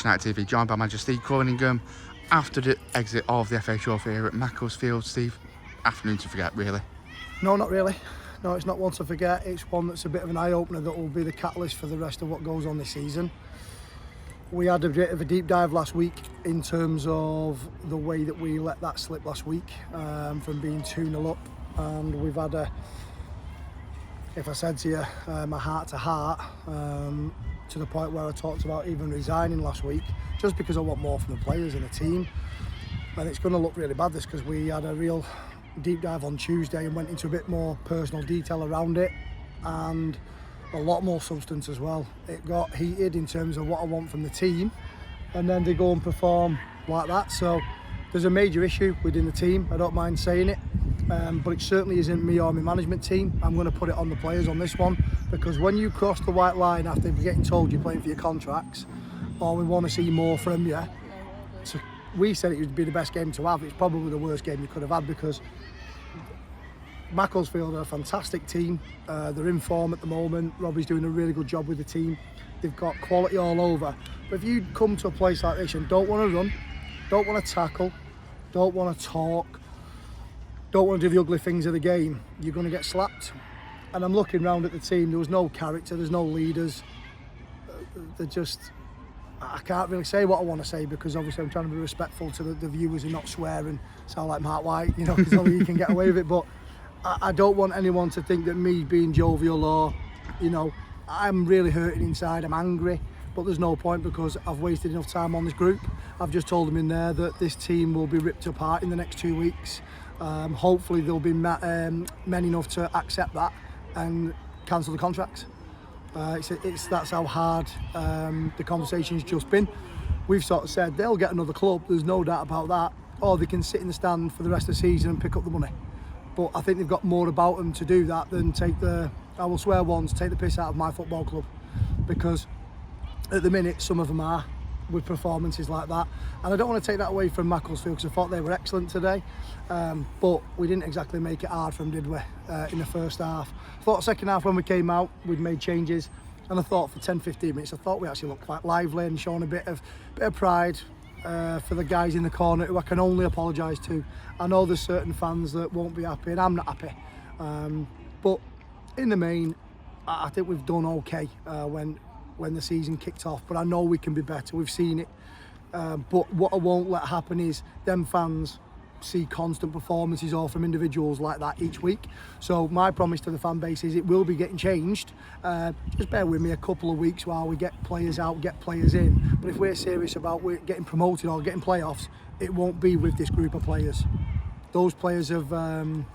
Manchester United TV, joined by manager Steve Cunningham after the exit of the FA Trophy here at Macclesfield. Steve, afternoon to forget, really? No, not really. No, it's not one to forget. It's one that's a bit of an eye-opener that will be the catalyst for the rest of what goes on this season. We had a bit of a deep dive last week in terms of the way that we let that slip last week, from being 2-0 up, and we've had a, if I said to you, my heart-to-heart, to the point where I talked about even resigning last week, just because I want more from the players and the team. And it's going to look really bad, this, because we had a real deep dive on Tuesday and went into a bit more personal detail around it, and a lot more substance as well. It got heated in terms of what I want from the team, and then they go and perform like that. So there's a major issue within the team, I don't mind saying it, but it certainly isn't me or my management team. I'm going to put it on the players on this one, because when you cross the white line after getting told you're playing for your contracts, or we want to see more from you, so we said it would be the best game to have. It's probably the worst game you could have had, because Macclesfield are a fantastic team. They're in form at the moment. Robbie's doing a really good job with the team. They've got quality all over. But if you come to a place like this and don't want to run, don't want to tackle, don't want to talk, don't want to do the ugly things of the game, you're going to get slapped. And I'm looking around at the team. There was no character, there's no leaders. They're just, I can't really say what I want to say, because obviously I'm trying to be respectful to the viewers and not swear and sound like Mark White, you know, because only you can get away with it. But I don't want anyone to think that me being jovial or, you know, I'm really hurting inside, I'm angry, but there's no point, because I've wasted enough time on this group. I've just told them in there that this team will be ripped apart in the next 2 weeks. Hopefully there'll be men enough to accept that and cancel the contracts. That's how hard the conversation's just been. We've sort of said they'll get another club, there's no doubt about that, or they can sit in the stand for the rest of the season and pick up the money. But I think they've got more about them to do that than take the, I will swear once, take the piss out of my football club. Because at the minute, some of them are, with performances like that. And I don't want to take that away from Macclesfield, because I thought they were excellent today. But we didn't exactly make it hard for them, did we, in the first half. I thought second half, when we came out, we'd made changes. And I thought for 10-15 minutes, I thought we actually looked quite lively and shown a bit of pride for the guys in the corner, who I can only apologise to. I know there's certain fans that won't be happy, and I'm not happy. But in the main, I think we've done okay when the season kicked off. But I know we can be better. We've seen it. But what I won't let happen is them fans see constant performances all from individuals like that each week. So my promise to the fan base is it will be getting changed. Just bear with me a couple of weeks while we get players out, get players in. But if we're serious about getting promoted or getting playoffs, it won't be with this group of players. Those players have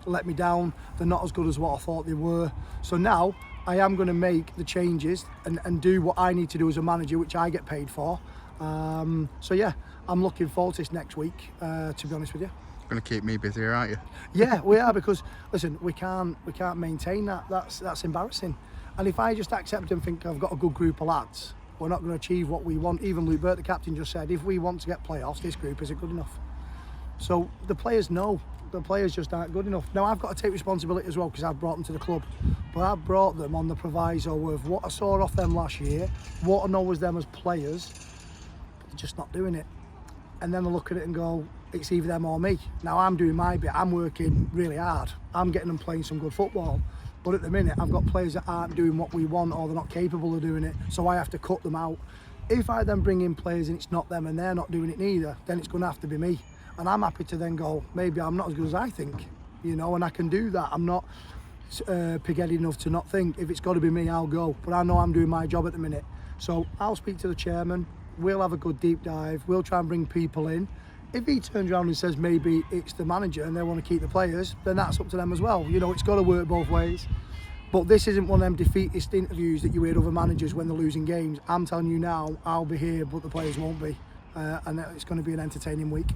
let me down. They're not as good as what I thought they were. So now I am going to make the changes and do what I need to do as a manager, which I get paid for. So yeah, I'm looking forward to this next week, to be honest with you. Going to keep me busy, aren't you? Yeah, we are, because listen, we can't maintain that. That's embarrassing. And if I just accept and think I've got a good group of lads, we're not going to achieve what we want. Even Luke Burt, the captain, just said, if we want to get playoffs, this group isn't good enough. So the players know. The players just aren't good enough. Now I've got to take responsibility as well, because I've brought them to the club. But I've brought them on the proviso of what I saw off them last year, what I know was them as players, but they're just not doing it. And then I look at it and go, it's either them or me. Now I'm doing my bit, I'm working really hard. I'm getting them playing some good football. But at the minute, I've got players that aren't doing what we want, or they're not capable of doing it, so I have to cut them out. If I then bring in players and it's not them and they're not doing it neither, then it's going to have to be me. And I'm happy to then go, maybe I'm not as good as I think, you know, and I can do that. I'm not pig-headed enough to not think, if it's got to be me, I'll go. But I know I'm doing my job at the minute. So I'll speak to the chairman, we'll have a good deep dive, we'll try and bring people in. If he turns around and says maybe it's the manager and they want to keep the players, then that's up to them as well. You know, it's got to work both ways. But this isn't one of them defeatist interviews that you hear other managers when they're losing games. I'm telling you now, I'll be here, but the players won't be. And it's going to be an entertaining week.